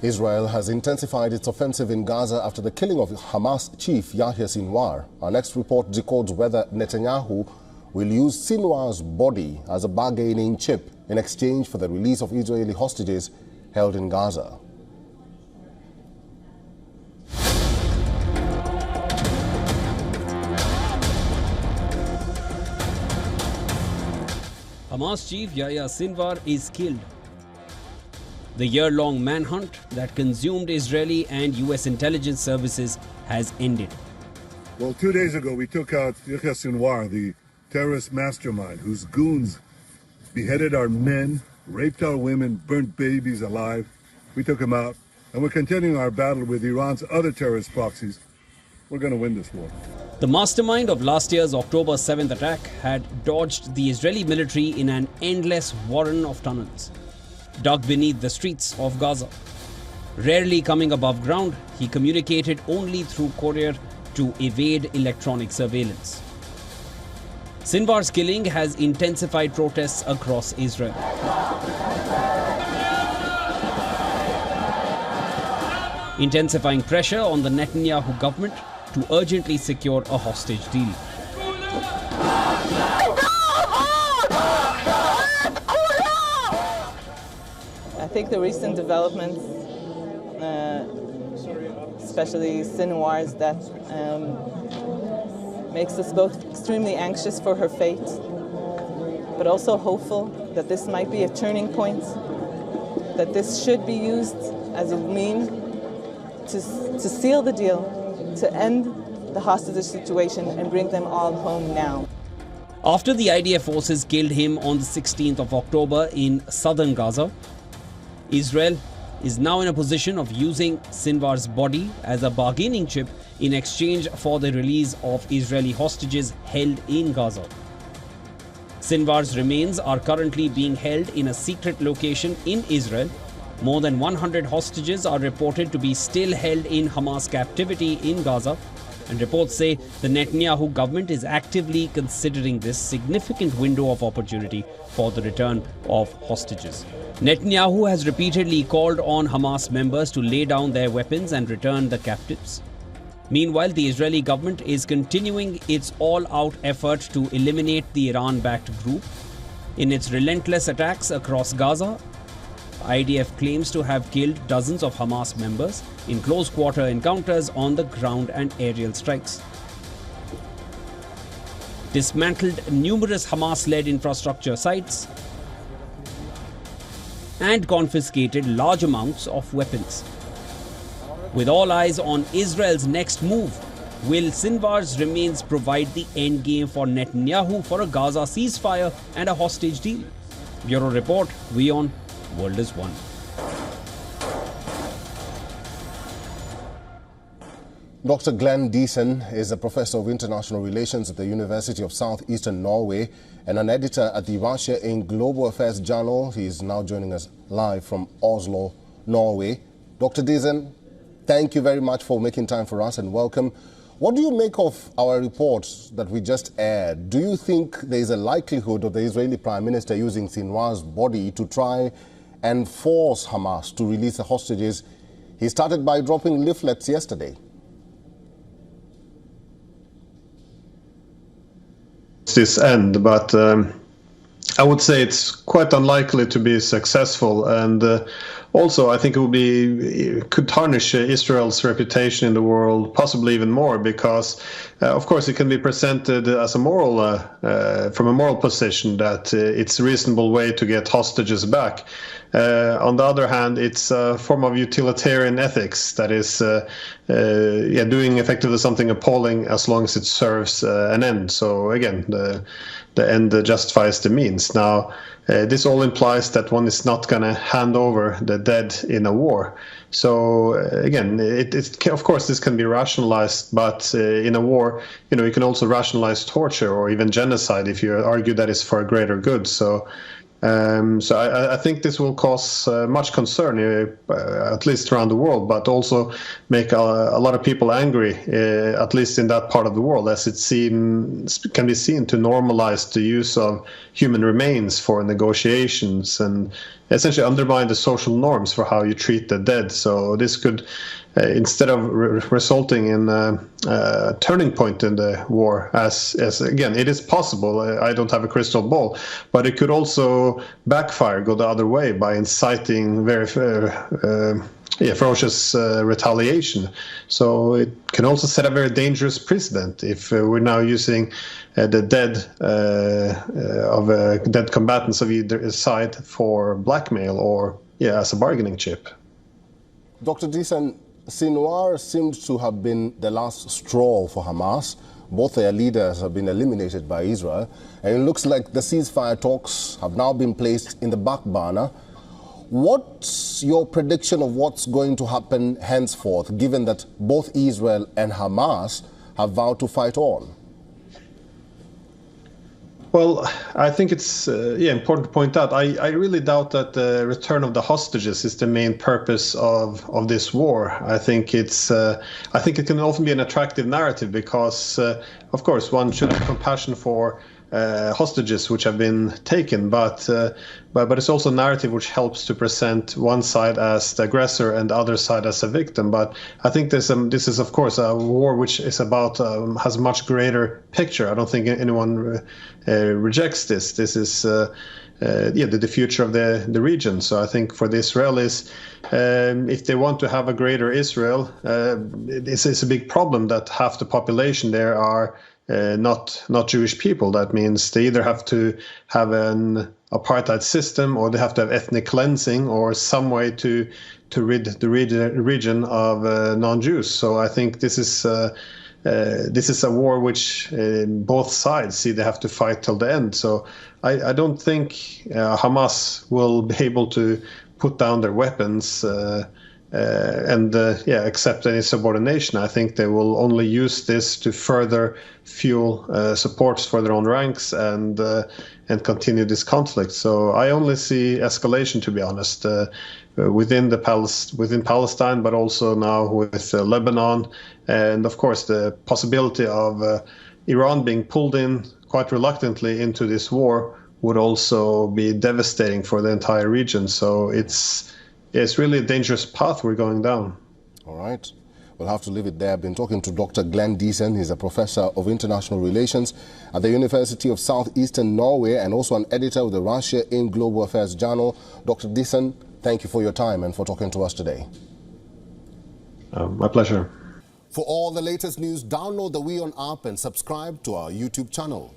Israel has intensified its offensive in Gaza after the killing of Hamas chief Yahya Sinwar. Our next report decodes whether Netanyahu will use Sinwar's body as a bargaining chip in exchange for the release of Israeli hostages held in Gaza. Hamas chief Yahya Sinwar is killed. The year-long manhunt that consumed Israeli and US intelligence services has ended. Well, 2 days ago, we took out Yahya Sinwar, the terrorist mastermind whose goons beheaded our men, raped our women, burnt babies alive. We took him out, and we're continuing our battle with Iran's other terrorist proxies. We're going to win this war. The mastermind of last year's October 7th attack had dodged the Israeli military in an endless warren of tunnels, dug beneath the streets of Gaza. Rarely coming above ground, he communicated only through courier to evade electronic surveillance. Sinwar's killing has intensified protests across Israel. Intensifying pressure on the Netanyahu government to urgently secure a hostage deal. I think the recent developments, especially Sinwar's death, makes us both extremely anxious for her fate, but also hopeful that this might be a turning point, that this should be used as a means to seal the deal, to end the hostage situation and bring them all home now. After the IDF forces killed him on the 16th of October in southern Gaza, Israel is now in a position of using Sinwar's body as a bargaining chip in exchange for the release of Israeli hostages held in Gaza. Sinwar's remains are currently being held in a secret location in Israel. More than 100 hostages are reported to be still held in Hamas captivity in Gaza, and reports say the Netanyahu government is actively considering this significant window of opportunity for the return of hostages. Netanyahu has repeatedly called on Hamas members to lay down their weapons and return the captives. Meanwhile, the Israeli government is continuing its all-out effort to eliminate the Iran-backed group. In its relentless attacks across Gaza, IDF claims to have killed dozens of Hamas members in close-quarter encounters on the ground and aerial strikes, dismantled numerous Hamas-led infrastructure sites, and confiscated large amounts of weapons. With all eyes on Israel's next move, will Sinwar's remains provide the endgame for Netanyahu for a Gaza ceasefire and a hostage deal? Bureau Report, WION World is One. Dr. Glenn Diesen is a professor of international relations at the University of Southeastern Norway and an editor at the Russia in Global Affairs Journal. He is now joining us live from Oslo, Norway. Dr. Diesen, thank you very much for making time for us and welcome. What do you make of our reports that we just aired? Do you think there is a likelihood of the Israeli Prime Minister using Sinwar's body to try and force Hamas to release the hostages? He started by dropping leaflets yesterday. This end, but I would say it's quite unlikely to be successful, and also I think it could tarnish Israel's reputation in the world, possibly even more, because of course it can be presented as a moral, from a moral position, that it's a reasonable way to get hostages back. On the other hand, it's a form of utilitarian ethics that is doing effectively something appalling as long as it serves an end. So again, the end justifies the means. Now, this all implies that one is not going to hand over the dead in a war. So again, of course this can be rationalized, but in a war, you can also rationalize torture or even genocide if you argue that it's for a greater good. So So I think this will cause much concern, at least around the world, but also make a lot of people angry, at least in that part of the world, as it can be seen to normalize the use of human remains for negotiations and essentially undermine the social norms for how you treat the dead. So this could, instead of resulting in a turning point in the war, as again, it is possible, I don't have a crystal ball, but it could also backfire, go the other way by inciting very ferocious retaliation. So it can also set a very dangerous precedent if we're now using the dead of dead combatants of either side for blackmail or as a bargaining chip. Dr. Yahya Sinwar seems to have been the last straw for Hamas. Both their leaders have been eliminated by Israel, and it looks like the ceasefire talks have now been placed in the back burner. What's your prediction of what's going to happen henceforth, given that both Israel and Hamas have vowed to fight on? Well, I think it's important to point out, I really doubt that the return of the hostages is the main purpose of this war. I think it can often be an attractive narrative because, of course, one should have compassion for hostages which have been taken, but it's also a narrative which helps to present one side as the aggressor and the other side as a victim. But I think this is, of course, a war which is about has a much greater picture. I don't think anyone rejects this. This is the future of the region. So I think for the Israelis, if they want to have a greater Israel, this is a big problem that half the population there are not Jewish people. That means they either have to have an apartheid system, or they have to have ethnic cleansing, or some way to rid the region of non-Jews. So I think this is a war which both sides see they have to fight till the end. So I don't think Hamas will be able to put down their weapons and accept any subordination. I think they will only use this to further fuel supports for their own ranks and continue this conflict. So I only see escalation, to be honest, within Palestine, but also now with Lebanon, and of course the possibility of Iran being pulled in quite reluctantly into this war would also be devastating for the entire region. So it's really a dangerous path we're going down. All right. We'll have to leave it there. I've been talking to Dr. Glenn Diesen. He's a professor of international relations at the University of Southeastern Norway and also an editor of the Russia in Global Affairs journal. Dr. Diesen, thank you for your time and for talking to us today. My pleasure. For all the latest news, download the WION app and subscribe to our YouTube channel.